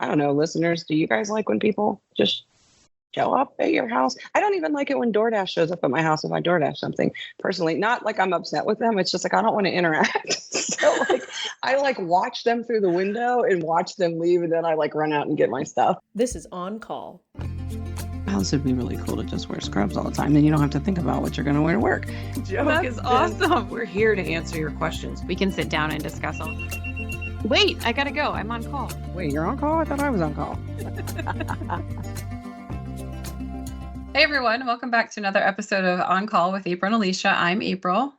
I don't know, listeners, do you guys like when people just show up at your house? I don't even like it when DoorDash shows up at my house if I DoorDash something. Personally, not like I'm upset with them. It's just like I don't want to interact. So like I like watch them through the window and watch them leave, and then I like run out and get my stuff. This is On Call. This would be really cool to just wear scrubs all the time. Then you don't have to think about what you're going to wear to work. That is awesome. We're here to answer your questions. We can sit down and discuss all. Wait, I gotta go. I'm on call. Wait, you're on call? I thought I was on call. Hey everyone, welcome back to another episode of On Call with April and Alicia. I'm April.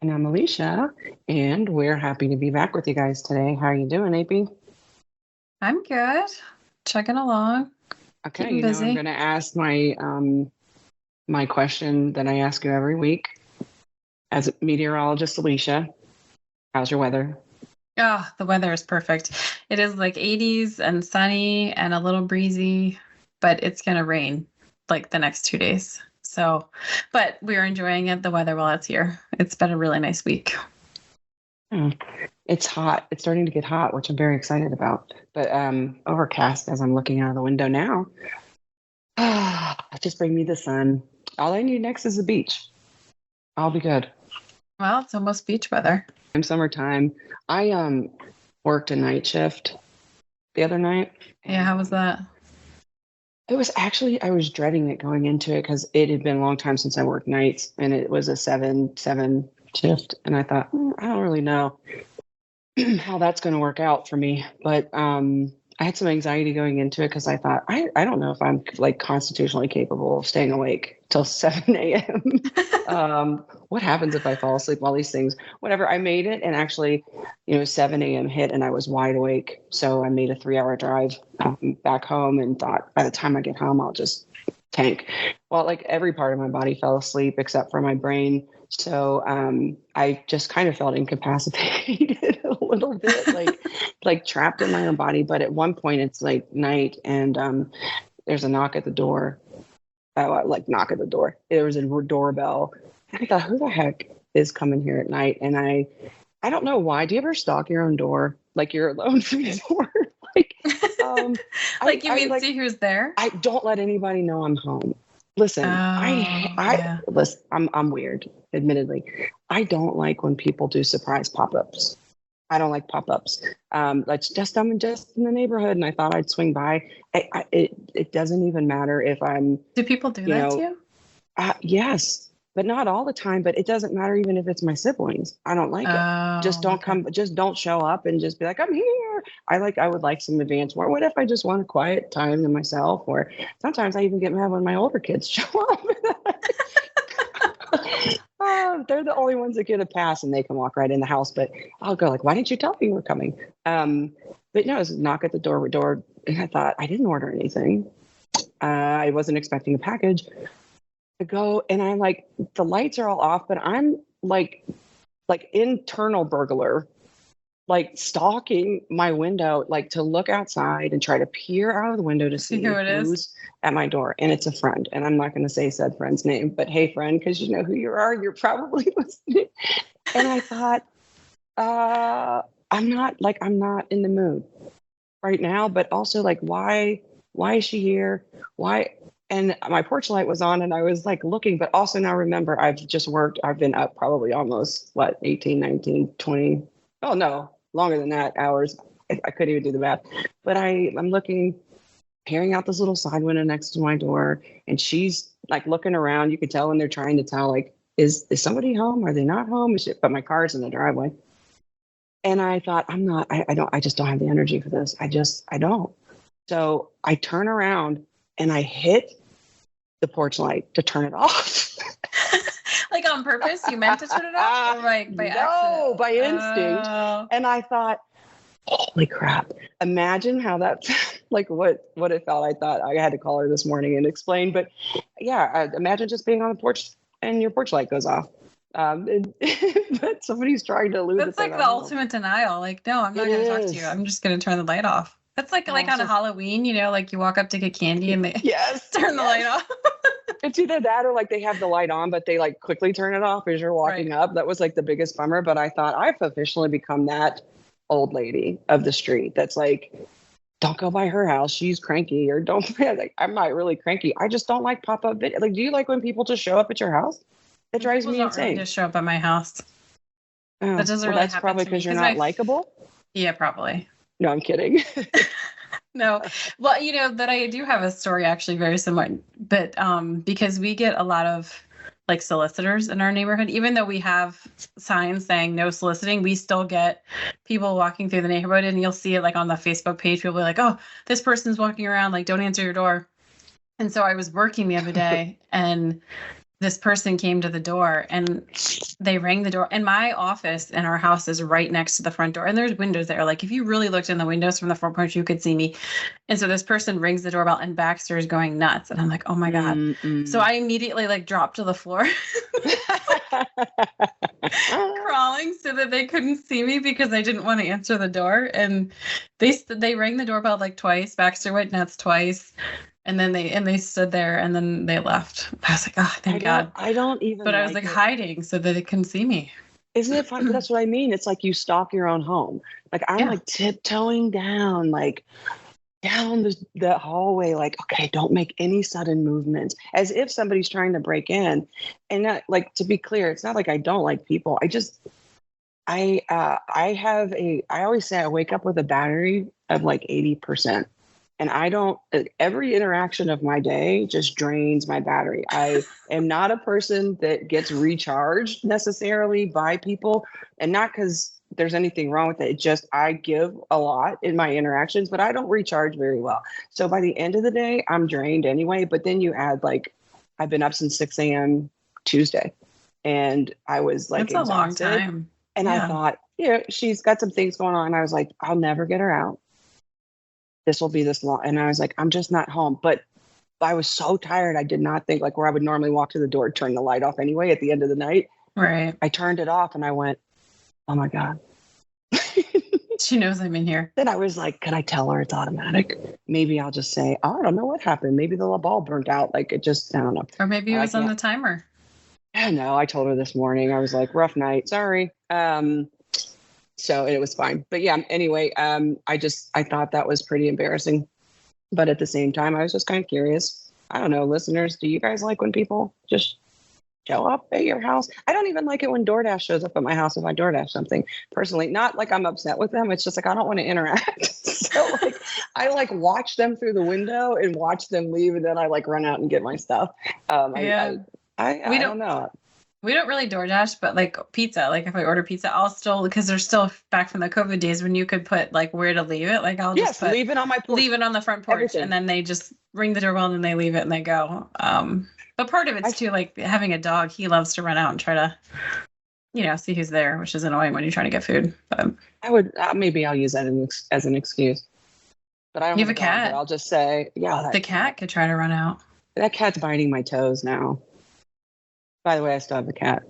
And I'm Alicia, and we're happy to be back with you guys today. How are you doing, AP? I'm good. Chugging along. Okay, Keeping busy. I'm going to ask my my question that I ask you every week. As a meteorologist, Alicia, how's your weather? Oh, the weather is perfect. It is like 80s and sunny and a little breezy, but it's going to rain like the next 2 days. So, but we're enjoying it, the weather while it's here. It's been a really nice week. It's hot. It's starting to get hot, which I'm very excited about. But overcast as I'm looking out of the window now. Just bring me the sun. All I need next is the beach. I'll be good. Well, it's almost beach weather. In summertime, I worked a night shift the other night. Yeah, how was that? It was actually, I was dreading it going into it because it had been a long time since I worked nights, and it was a 7-7 shift. And I thought, I don't really know how that's going to work out for me. But I had some anxiety going into it because I thought, I don't know if I'm like constitutionally capable of staying awake till 7 a.m. What happens if I fall asleep? All these things, whatever. I made it, and actually, 7 a.m. hit and I was wide awake. So I made a 3-hour drive back home and thought by the time I get home, I'll just tank. Well, like every part of my body fell asleep except for my brain. So I just kind of felt incapacitated a little bit, like trapped in my own body. But at one point it's like night, and there's a knock at the door. Knock at the door. There was a doorbell. And I thought, who the heck is coming here at night? And I don't know why. Do you ever stalk your own door? Like you're alone for your door? See who's there? I don't let anybody know I'm home. Listen, listen, I'm weird, admittedly. I don't like when people do surprise pop-ups. I don't like pop-ups. I'm just in the neighborhood, and I thought I'd swing by. It doesn't even matter if I'm. Do people do that to you? Yes, but not all the time. But it doesn't matter even if it's my siblings. I don't like it. Just don't come. Just don't show up and just be like, I'm here. I would like some advance. Or what if I just want a quiet time to myself? Or sometimes I even get mad when my older kids show up. They're the only ones that get a pass, and they can walk right in the house. But I'll go like, why didn't you tell me you were coming? But no, it was a knock at the door, and I thought I didn't order anything. I wasn't expecting a package to go, and I'm like, the lights are all off, but I'm like internal burglar, like stalking my window, like to look outside and try to peer out of the window to see who's at my door. And it's a friend, and I'm not going to say said friend's name, but hey friend, because you know who you are, you're probably listening. And I thought, I'm not in the mood right now, but also like, why is she here? Why? And my porch light was on, and I was like looking, but also now remember, I've been up probably almost 18, 19, 20. Oh no, longer than that hours. I couldn't even do the math, but I'm looking, peering out this little side window next to my door, and she's like looking around. You could tell when they're trying to tell, like, is somebody home? Are they not home? But my car's in the driveway. And I thought, I just don't have the energy for this. I don't. So I turn around and I hit the porch light to turn it off. Like on purpose? You meant to turn it off? Or like by accident? No, by instinct. And I thought, holy crap. Imagine how that, like what it felt. I thought I had to call her this morning and explain. But yeah, imagine just being on the porch and your porch light goes off. But somebody's trying to elude. That's like the ultimate denial. Like, no, I'm not going to talk to you. I'm just going to turn the light off. That's like on a Halloween, like you walk up to get candy and they turn the light off. It's either that or like they have the light on, but they like quickly turn it off as you're walking up. That was like the biggest bummer. But I thought I've officially become that old lady of the street that's like, don't go by her house. She's cranky. Or don't, like, I'm not really cranky. I just don't like pop-up video. Like, do you like when people just show up at your house? It drives me People don't insane. really just show up at my house. Oh, That doesn't well, really that's happen probably to me because you're not likable. Yeah, probably. No, I'm kidding. No. Well, that I do have a story actually very similar, but because we get a lot of like solicitors in our neighborhood, even though we have signs saying no soliciting, we still get people walking through the neighborhood, and you'll see it like on the Facebook page. People be like, oh, this person's walking around, like, don't answer your door. And so I was working the other day and this person came to the door and they rang the door, and my office in our house is right next to the front door, and there's windows there. Like if you really looked in the windows from the front porch, you could see me. And so this person rings the doorbell and Baxter is going nuts, and I'm like, oh my God. So I immediately like dropped to the floor crawling so that they couldn't see me because I didn't want to answer the door. And they rang the doorbell like twice. Baxter went nuts twice. And then they stood there and then they left. I was like, oh, thank God. I don't even. But I was like hiding so that they couldn't see me. Isn't it fun? That's what I mean. It's like you stalk your own home. Like I'm like tiptoeing down, like down the hallway. Like, okay, don't make any sudden movements, as if somebody's trying to break in. And not, like, to be clear, it's not like I don't like people. I always say I wake up with a battery of like 80%. And every interaction of my day just drains my battery. I am not a person that gets recharged necessarily by people, and not because there's anything wrong with it. It's just, I give a lot in my interactions, but I don't recharge very well. So by the end of the day, I'm drained anyway. But then you add, like, I've been up since 6 a.m. Tuesday, and I was like, that's exhausted. A long time. And I thought, she's got some things going on. And I was like, I'll never get her out. This will be this long. And I was like, I'm just not home. But I was so tired. I did not think, like, where I would normally walk to the door, turn the light off anyway at the end of the night. Right. I turned it off and I went, oh my God. She knows I'm in here. Then I was like, can I tell her it's automatic? Maybe I'll just say, oh, I don't know what happened. Maybe the ball burnt out. Like, it just, I don't know. Or maybe it was on the timer. Yeah, no, I told her this morning. I was like, rough night. Sorry. So it was fine. But yeah, anyway, I thought that was pretty embarrassing. But at the same time, I was just kind of curious. I don't know, listeners, do you guys like when people just show up at your house? I don't even like it when DoorDash shows up at my house if I DoorDash something. Personally, not like I'm upset with them. It's just like I don't want to interact. So like I like watch them through the window and watch them leave, and then I like run out and get my stuff. I don't know. We don't really DoorDash, but like pizza, like if I order pizza, I'll still, because they're still back from the COVID days when you could put like where to leave it. Like I'll just leave it on my porch. Leave it on the front porch. Everything. And then they just ring the doorbell and then they leave it and they go. But part of it's too, like having a dog, he loves to run out and try to, see who's there, which is annoying when you're trying to get food. But I would, maybe I'll use that as an excuse. But I don't have a cat. Dog, I'll just say, the cat could try to run out. That cat's biting my toes now. By the way, I still have the cat,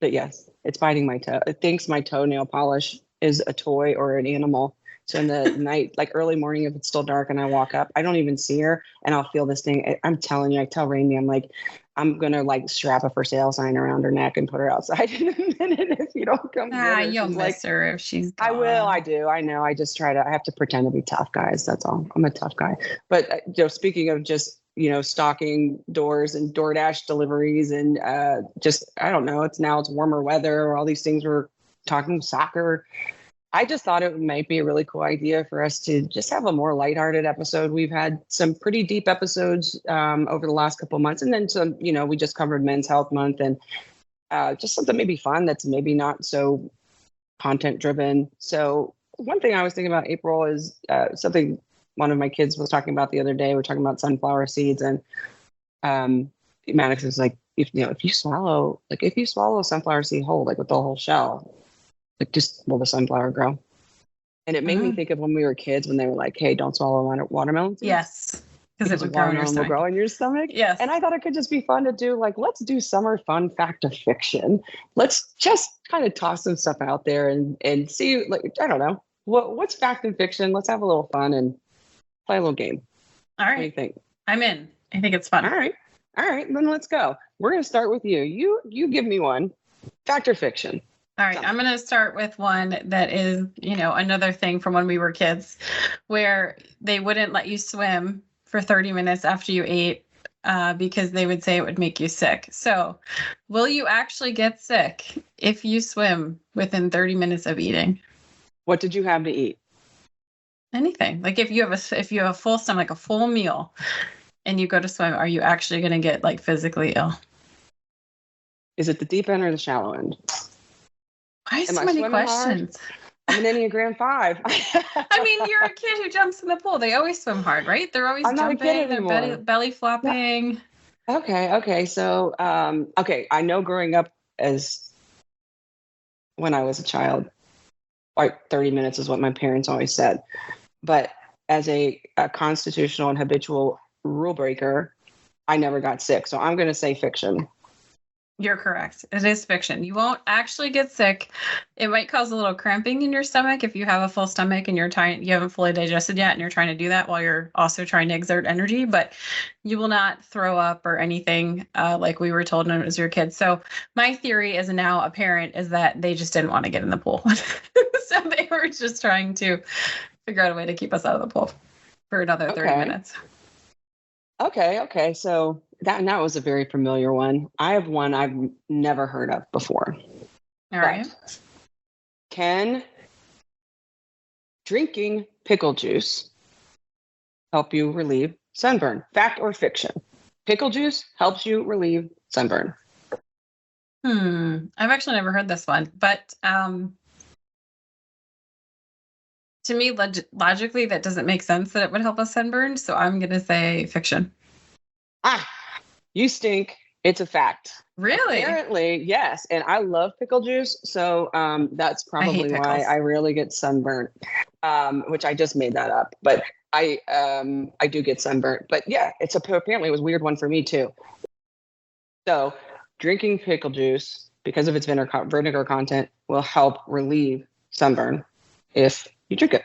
but yes, it's biting my toe. It thinks my toenail polish is a toy or an animal. So in the night, like early morning, if it's still dark and I walk up, I don't even see her, and I'll feel this thing. I'm telling you, I tell Raimi, I'm like, I'm going to like strap a for sale sign around her neck and put her outside in a minute if you don't come get her. You'll miss her if she's gone. I will. I do. I know. I just I have to pretend to be tough, guys. That's all. I'm a tough guy. But speaking of just, stalking doors and DoorDash deliveries and I don't know, it's warmer weather, or all these things. We're talking soccer. I just thought it might be a really cool idea for us to just have a more lighthearted episode. We've had some pretty deep episodes over the last couple of months, and then some, we just covered Men's Health Month, and just something maybe fun that's maybe not so content driven. So one thing I was thinking about, April, is something one of my kids was talking about the other day. We're talking about sunflower seeds, and Maddox was like, if you swallow a sunflower seed whole, like with the whole shell, like just will the sunflower grow? And it made me think of when we were kids, when they were like, hey, don't swallow watermelon seeds. Yes. Because it would grow in your stomach. Yes. And I thought it could just be fun to do, like, let's do summer fun fact or fiction. Let's just kind of toss some stuff out there and see, like, I don't know, what's fact and fiction. Let's have a little fun and play a little game. All right. What do you think? I'm in. I think it's fun. All right. Then let's go. We're going to start with you. You give me one. Fact or fiction? All right, I'm going to start with one that is, another thing from when we were kids, where they wouldn't let you swim for 30 minutes after you ate because they would say it would make you sick. So, will you actually get sick if you swim within 30 minutes of eating? What did you have to eat? Anything. Like if you have a full stomach, a full meal, and you go to swim, are you actually going to get like physically ill? Is it the deep end or the shallow end? Why so many questions? I'm an Enneagram 5. I mean, you're a kid who jumps in the pool. They always swim hard, right? They're always jumping, they're belly flopping. No. Okay. So, I know growing up when I was a child, like 30 minutes is what my parents always said. But as a constitutional and habitual rule breaker, I never got sick. So I'm going to say fiction. You're correct. It is fiction. You won't actually get sick. It might cause a little cramping in your stomach if you have a full stomach and you haven't fully digested yet and you're trying to do that while you're also trying to exert energy, but you will not throw up or anything like we were told when it was your kid. So my theory as now a parent is that they just didn't want to get in the pool. So they were just trying to figure out a way to keep us out of the pool for another 30 minutes. Okay. So that was a very familiar one. I have one I've never heard of before. All right. Can drinking pickle juice help you relieve sunburn? Fact or fiction? Pickle juice helps you relieve sunburn. I've actually never heard this one, but to me, logically, that doesn't make sense that it would help us sunburn. So I'm going to say fiction. You stink. It's a fact. Really? Apparently, yes. And I love pickle juice. So that's probably why I really get sunburnt, which I just made that up. But I do get sunburnt. But yeah, apparently it was a weird one for me too. So drinking pickle juice, because of its vinegar content, will help relieve sunburn if you drink it.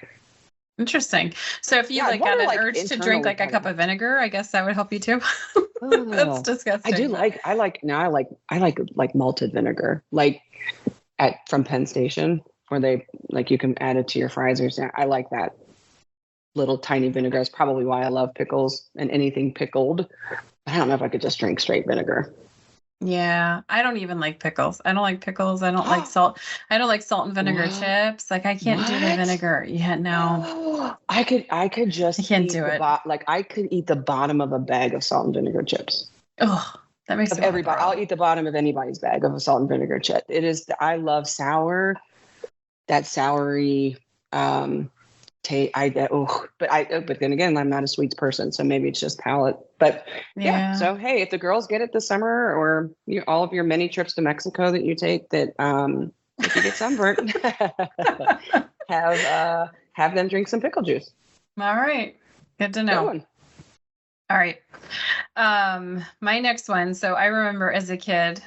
Interesting. So if you got an urge to drink like a cup of vinegar, I guess that would help you too. That's disgusting. I like malted vinegar, like from Penn Station, where they you can add it to your fries or something. I like that little tiny vinegar. That's probably why I love pickles and anything pickled. I don't know if I could just drink straight vinegar. Yeah, I don't even like pickles. I don't like pickles. I don't like salt. I don't like salt and vinegar chips. Like I can't do the vinegar. Yeah, no. I could just I can't do it. I could eat the bottom of a bag of salt and vinegar chips. Oh, that makes me everybody. I'll eat the bottom of anybody's bag of a salt and vinegar chip. It is. I love sour. That soury taste. But then again, I'm not a sweets person, so maybe it's just palate. But yeah. So hey, if the girls get it this summer, or all of your many trips to Mexico that you take, that if you get sunburnt, have them drink some pickle juice. All right, good to know. All right. My next one. So I remember as a kid,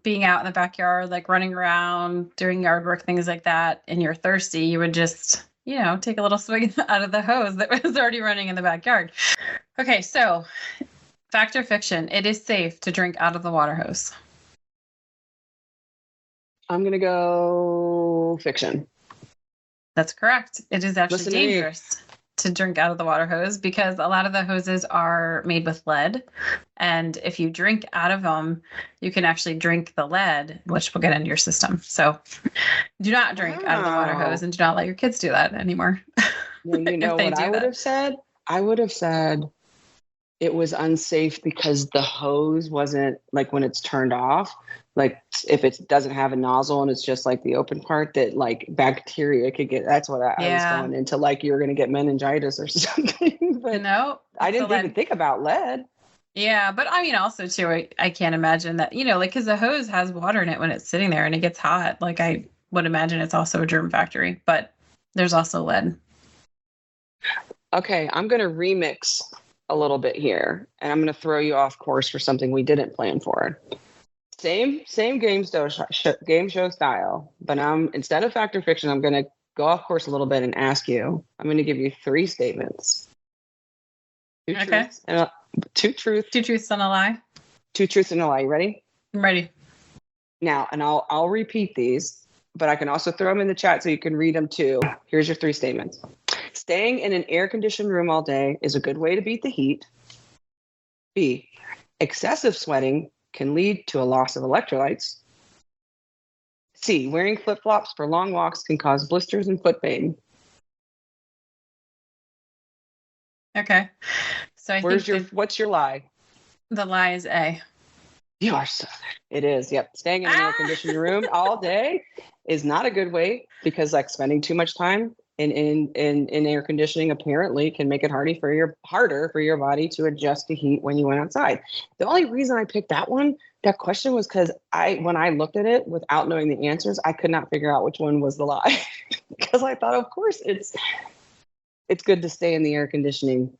being out in the backyard, like running around, doing yard work, things like that. And you're thirsty, you would just, take a little swig out of the hose that was already running in the backyard. Okay. So fact or fiction, it is safe to drink out of the water hose. I'm going to go fiction. That's correct. It is actually dangerous to drink out of the water hose because a lot of the hoses are made with lead. And if you drink out of them, you can actually drink the lead, which will get into your system. So do not drink out of the water hose and do not let your kids do that anymore. Well, you know what I would have said? I would have said it was unsafe because the hose wasn't like when it's turned off, like if it doesn't have a nozzle and it's just like the open part that like bacteria could get. That's what I was going into, like you're going to get meningitis or something. But no, I didn't even think about lead. Yeah. But I mean, also too, I can't imagine that, like, cause the hose has water in it when it's sitting there and it gets hot. Like I would imagine it's also a germ factory, but there's also lead. Okay. I'm going to remix a little bit here, and I'm going to throw you off course for something we didn't plan for. Same game show style, but instead of fact or fiction, I'm going to go off course a little bit and ask you. I'm going to give you 3 statements. 2 truths and a lie. 2 truths and a lie. You ready? I'm ready. Now, and I'll repeat these, but I can also throw them in the chat so you can read them too. Here's your 3 statements. Staying in an air-conditioned room all day is a good way to beat the heat. B, excessive sweating can lead to a loss of electrolytes. C, wearing flip-flops for long walks can cause blisters and foot pain. Okay. So I think what's your lie? the lie is A. You are so. It is. Yep. Staying in an air-conditioned room all day is not a good way because like spending too much time in air conditioning apparently can make it harder for your body to adjust to heat when you went outside. The only reason I picked that question was because when I looked at it without knowing the answers, I could not figure out which one was the lie because I thought, of course, it's good to stay in the air conditioning.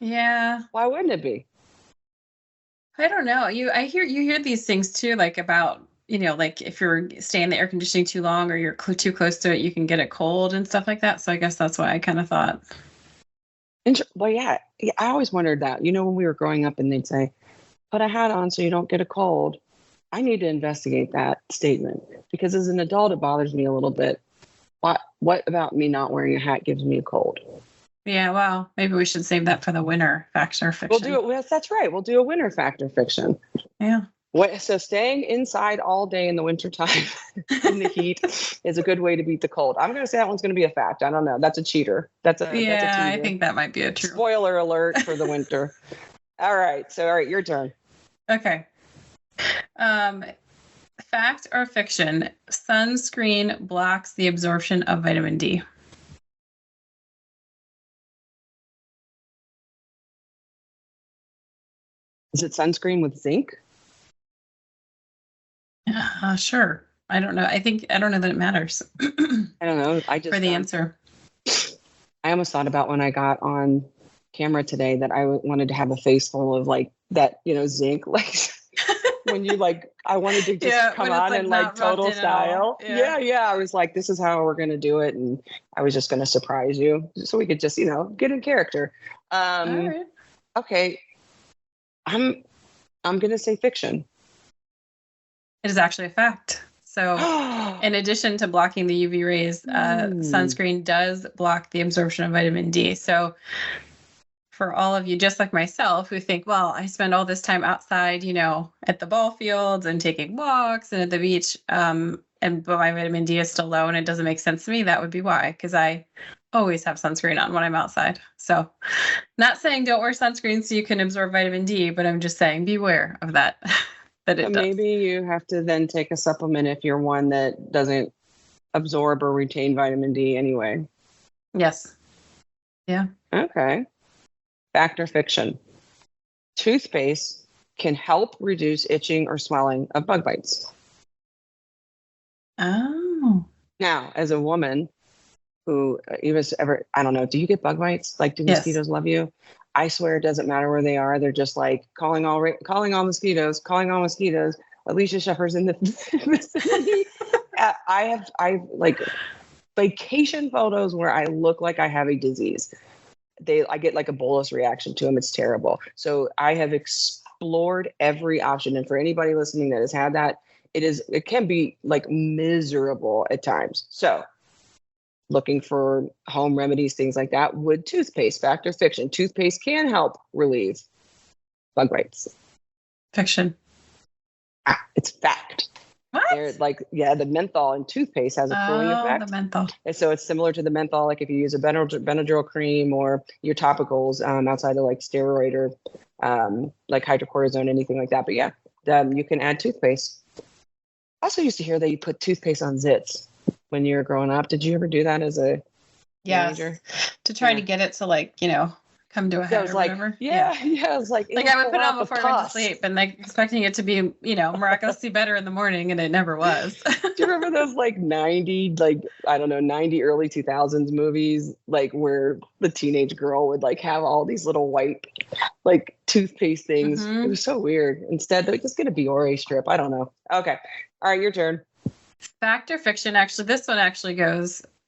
Yeah. Why wouldn't it be? I don't know. You hear these things too, like about, like if you're staying in the air conditioning too long or you're too close to it, you can get a cold and stuff like that. So I guess that's why I kind of thought. Well, yeah, I always wondered that, when we were growing up and they'd say, put a hat on so you don't get a cold. I need to investigate that statement because as an adult, it bothers me a little bit. What about me not wearing a hat gives me a cold? Yeah, well, maybe we should save that for the winter fact or fiction. We'll do it. Well, that's right. We'll do a winter fact or fiction. Yeah. So staying inside all day in the wintertime in the heat is a good way to beat the cold. I'm going to say that one's going to be a fact. I don't know. That's a cheater. That's a cheater. I think that might be a true. Spoiler alert for the winter. All right, your turn. Okay. Fact or fiction? Sunscreen blocks the absorption of vitamin D. Is it sunscreen with zinc? Sure. I don't know. I don't know that it matters. I don't know. For the answer. I almost thought about when I got on camera today that I wanted to have a face full of like that, zinc, like when you like, I wanted to just come on in like total style. Yeah. I was like, this is how we're going to do it. And I was just going to surprise you so we could just, get in character. All right. Okay. I'm going to say fiction. It is actually a fact. So in addition to blocking the UV rays, sunscreen does block the absorption of vitamin D. So for all of you, just like myself, who think, well, I spend all this time outside, at the ball fields and taking walks and at the beach, but my vitamin D is still low and it doesn't make sense to me, that would be why, because I always have sunscreen on when I'm outside. So not saying don't wear sunscreen so you can absorb vitamin D, but I'm just saying beware of that. Maybe you have to then take a supplement if you're one that doesn't absorb or retain vitamin D anyway. Yes. Yeah. Okay. Fact or fiction? Toothpaste can help reduce itching or swelling of bug bites. Oh. Now, as a woman who I don't know, do you get bug bites? Like, do mosquitoes love you? I swear it doesn't matter where they are. They're just like calling all mosquitoes. Alicia Shepard's in the vicinity. I have like vacation photos where I look like I have a disease. I get like a bolus reaction to them. It's terrible. So I have explored every option. And for anybody listening that has had that, it can be like miserable at times. So looking for home remedies, things like that. Would toothpaste, fact or fiction? Toothpaste can help relieve bug bites. Fiction. It's fact. What? They're like, the menthol in toothpaste has a cooling effect. The menthol. And so it's similar to the menthol, like if you use a Benadryl cream or your topicals outside of like steroid or like hydrocortisone, anything like that. But you can add toothpaste. I also used to hear that you put toothpaste on zits when you were growing up. Did you ever do that as a teenager? To try to get it to come to a head or whatever. I was like I would put it on before I went to sleep and expecting it to be, miraculously better in the morning, and it never was. Do you remember those 90, early 2000s movies, where the teenage girl would have all these little white toothpaste things? Mm-hmm. It was so weird. Instead, they just get a Biore strip. I don't know. Okay. All right, your turn. Fact or fiction? Actually, this one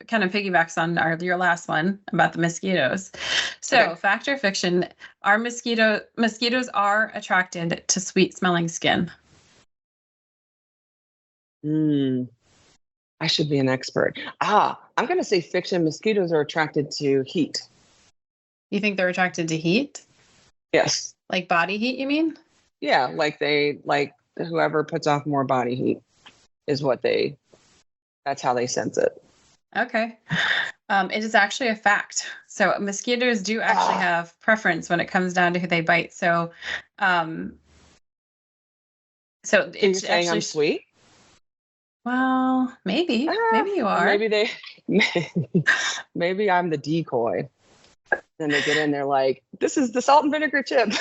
kind of piggybacks on your last one about the mosquitoes. So, okay. Fact or fiction? Mosquitoes are attracted to sweet smelling skin. I should be an expert. I'm going to say fiction. Mosquitoes are attracted to heat. You think they're attracted to heat? Yes. Like body heat, you mean? Yeah, like whoever puts off more body heat is that's how they sense it. Okay. It is actually a fact. So mosquitoes do actually have preference when it comes down to who they bite. So So you're saying I'm sweet? Well, maybe you are. Maybe I'm the decoy. Then they get in, they're like, this is the salt and vinegar chip.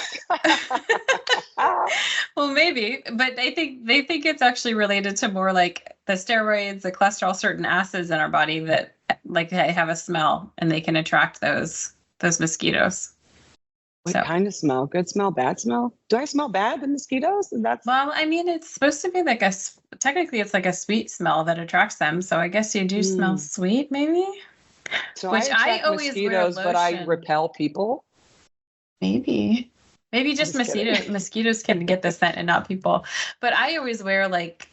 Well, maybe, but they think it's actually related to more like the steroids, the cholesterol, certain acids in our body that like they have a smell and they can attract those mosquitoes. What kind of smell? Good smell, bad smell? Do I smell bad than mosquitoes? Well, I mean, it's supposed to be like technically it's like a sweet smell that attracts them. So I guess you do smell sweet, maybe. So which I always mosquitoes, but I repel people. Maybe just mosquitoes can get the scent and not people. But I always wear like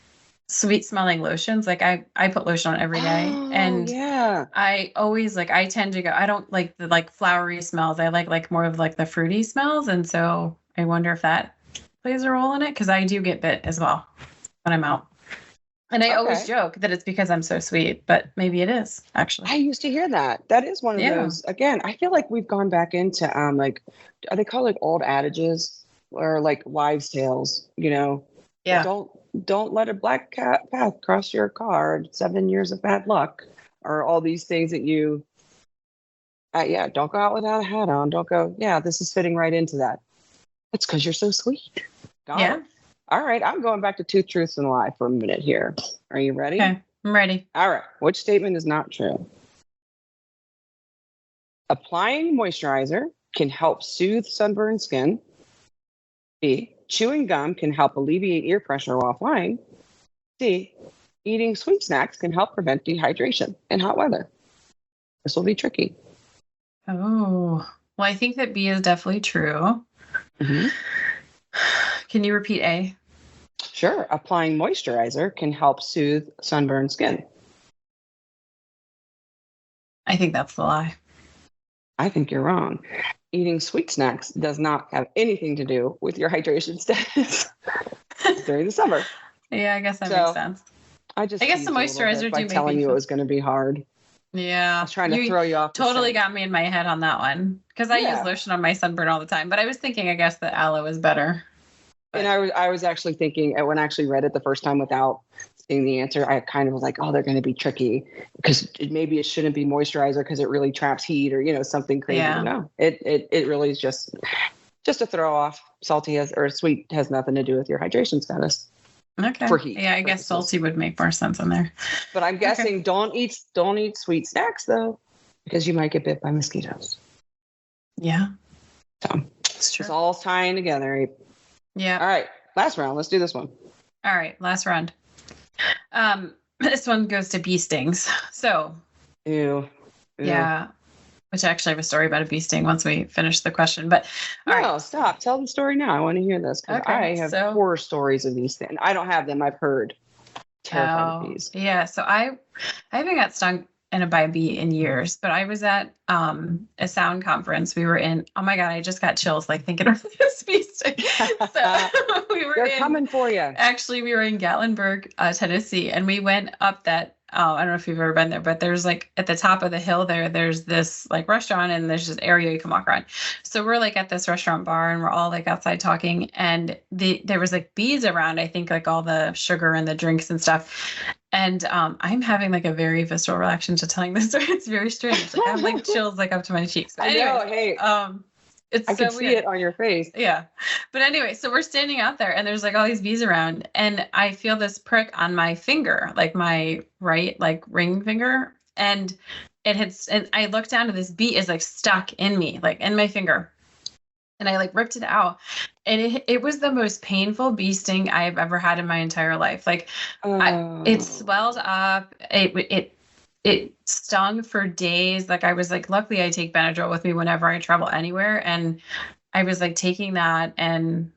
sweet smelling lotions. Like I put lotion on every day. And yeah. I always I tend to go, I don't like the flowery smells. I like more of like the fruity smells. And so I wonder if that plays a role in it. Cause I do get bit as well when I'm out. And I always joke that it's because I'm so sweet, but maybe it is actually. I used to hear that. That is one of those. Again, I feel like we've gone back into are they called old adages or wives' tales? Yeah. Don't let a black cat path cross your car. 7 years of bad luck, or all these things that you. Don't go out without a hat on. Don't go. Yeah, this is fitting right into that. It's because you're so sweet. Yeah. All right, I'm going back to two truths and a lie for a minute here. Are you ready? Okay, I'm ready. All right. Which statement is not true? Applying moisturizer can help soothe sunburned skin. B, chewing gum can help alleviate ear pressure while flying. C, eating sweet snacks can help prevent dehydration in hot weather. This will be tricky. Oh, well, I think that B is definitely true. Mm-hmm. Can you repeat A? Sure. Applying moisturizer can help soothe sunburned skin. I think that's the lie. I think you're wrong. Eating sweet snacks does not have anything to do with your hydration status during the summer. Yeah, I guess that makes sense. I guess the moisturizer by telling you it was going to be hard. Yeah. I was trying to throw you off. Totally got me in my head on that one because I use lotion on my sunburn all the time. But I was thinking, I guess that aloe is better. And I was actually thinking when I actually read it the first time without seeing the answer, I kind of was like, oh, they're going to be tricky because maybe it shouldn't be moisturizer because it really traps heat or, something crazy. Yeah. No, it really is just a throw off. Salty or sweet has nothing to do with your hydration status. Okay. For heat. Yeah, I guess salty would make more sense in there. But I'm guessing don't eat sweet snacks though, because you might get bit by mosquitoes. Yeah. So it's all tying together. Yeah. All right. Last round. Let's do this one. All right. Last round. This one goes to bee stings. So. Ew. Yeah. Which I actually have a story about a bee sting once we finish the question. But stop. Tell the story now. I want to hear this because I have horror stories of these things. I don't have them. I've heard. Terrified of bees. Yeah. So I haven't got stung by a bee in years, but I was at a sound conference. We were in. Oh my god! I just got chills thinking of this bee sting. So They're coming for you. Actually, we were in Gatlinburg, Tennessee, and we went up that. I don't know if you've ever been there, but there's at the top of the hill there's this restaurant and there's this area you can walk around. So we're at this restaurant bar and we're all outside talking and there was bees around, I think all the sugar and the drinks and stuff. And I'm having a very visceral reaction to telling this story. It's very strange. I have chills up to my cheeks. But anyway, I know, hey. I can see it on your face. Yeah. But anyway, so we're standing out there and there's all these bees around and I feel this prick on my finger, my right, ring finger. And and I look down and this bee is stuck in me, in my finger. And I ripped it out. And it was the most painful bee sting I've ever had in my entire life. It swelled up. It stung for days. I was luckily I take Benadryl with me whenever I travel anywhere. And I was taking that and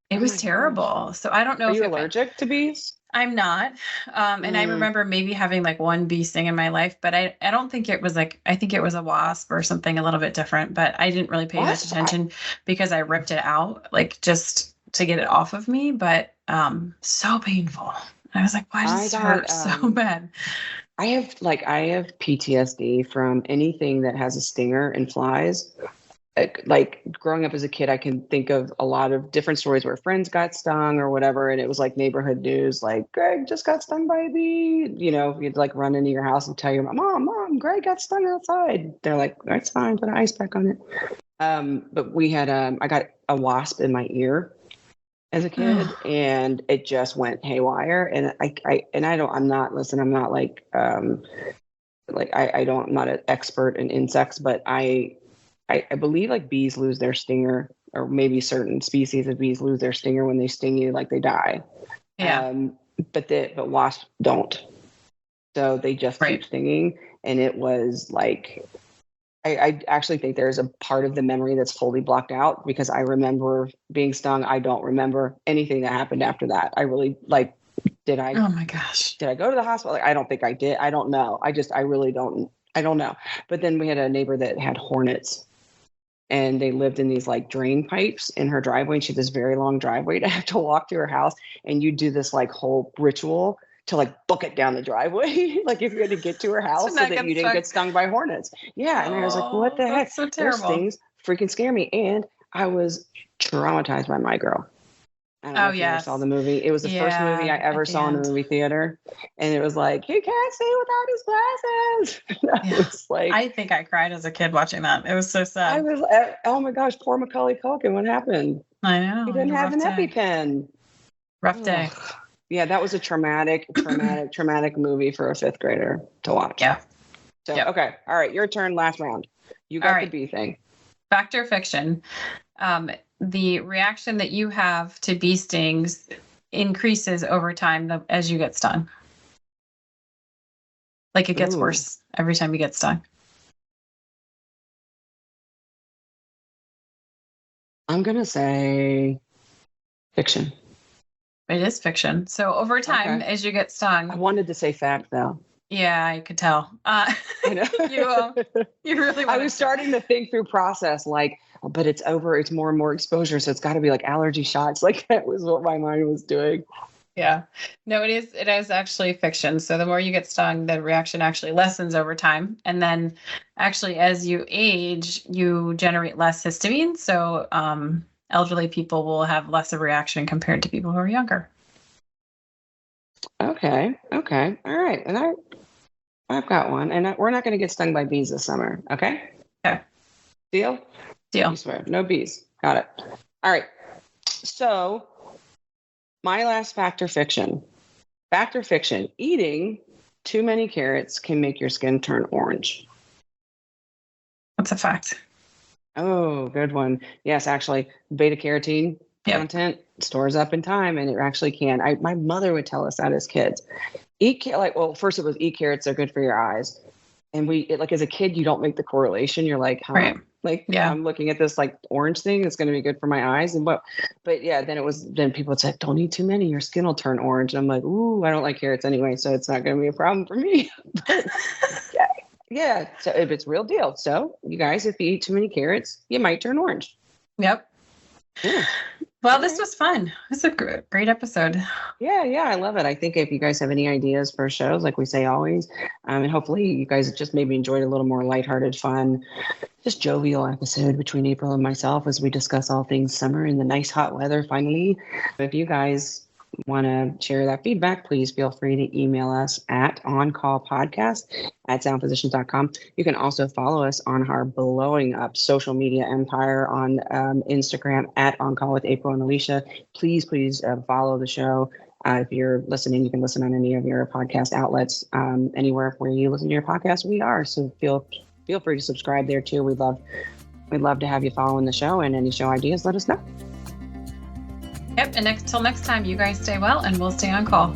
it was terrible. Gosh. So I don't know if you're allergic to bees. I'm not. And I remember maybe having like one bee sting in my life, but I don't think it was like, I think it was a wasp or something a little bit different, but I didn't really pay much attention because I ripped it out, like just to get it off of me. But so painful. I was like, why does this hurt so bad? I have PTSD from anything that has a stinger and flies. Like growing up as a kid, I can think of a lot of different stories where friends got stung or whatever. And it was like neighborhood news, like Greg just got stung by a bee. You know, you'd like run into your house and tell your mom, Greg got stung outside. They're like, that's fine, put an ice pack on it. But we had, I got a wasp in my ear as a kid and it just went haywire. And I'm not an expert in insects, but I believe like bees lose their stinger, or maybe certain species of bees lose their stinger when they sting you, like they die. Yeah. But wasps don't. So they just keep stinging. And it was like, I actually think there's a part of the memory that's fully blocked out because I remember being stung. I don't remember anything that happened after that. I really oh my gosh. Did I go to the hospital? Like, I don't think I did. I don't know. I really don't. I don't know. But then we had a neighbor that had hornets. And they lived in these like drain pipes in her driveway. And she had this very long driveway to have to walk to her house. And you do this like whole ritual to like book it down the driveway. Like if you had to get to her house so that you didn't get stung by hornets. Yeah. And I was like, what the heck? So terrible. Those things freaking scare me. And I was traumatized by My Girl. I don't know if you ever saw the movie. It was the first movie I ever saw in a movie theater. And it was like, he can't see without his glasses. Was like, I think I cried as a kid watching that. It was so sad. I was, oh my gosh, poor Macaulay Culkin. What happened? I know. He didn't have an EpiPen. Rough day. Yeah, that was a traumatic movie for a fifth grader to watch. Yeah. So, okay. All right. Your turn. Last round. You got the bee thing. Fact or fiction? The reaction that you have to bee stings increases over time as you get stung. Like it gets worse every time you get stung. I'm going to say fiction. It is fiction. So over time, as you get stung. I wanted to say fact, though. Yeah, I could tell. I know. You really I was starting to think through process, like, but it's more and more exposure. So it's got to be like allergy shots. Like that was what my mind was doing. Yeah. No, it is actually fiction. So the more you get stung, the reaction actually lessens over time. And then actually, as you age, you generate less histamine. So elderly people will have less of a reaction compared to people who are younger. Okay. All right. And I've got one. And we're not going to get stung by bees this summer. Okay? Okay. Deal? Deal. You swear. No bees. Got it. All right. So my last fact or fiction. Fact or fiction. Eating too many carrots can make your skin turn orange. That's a fact. Oh, good one. Yes, actually, beta carotene content stores up in time, and it actually can. My mother would tell us that as kids. First it was eat carrots; they're good for your eyes. And as a kid, you don't make the correlation. You're like, huh? Right. I'm looking at this like orange thing. It's going to be good for my eyes. But yeah, then people would say, don't eat too many. Your skin will turn orange. And I'm like, ooh, I don't like carrots anyway, so it's not going to be a problem for me. But, yeah. So if it's real deal. So you guys, if you eat too many carrots, you might turn orange. Yep. Yeah. Well, this was fun. It's a great episode. Yeah, I love it. I think if you guys have any ideas for shows, like we say always, and hopefully you guys just maybe enjoyed a little more lighthearted, fun, just jovial episode between April and myself as we discuss all things summer and the nice hot weather finally. If you guys want to share that feedback, please feel free to email us at oncallpodcast@soundphysicians.com. You can also follow us on our blowing up social media empire on Instagram at OnCall with April and Alicia. Please follow the show. If you're listening, you can listen on any of your podcast outlets. Anywhere where you listen to your podcast, we are. So feel free to subscribe there too. We'd love to have you following the show, and any show ideas, let us know. Yep. And until next time, you guys stay well, and we'll stay on call.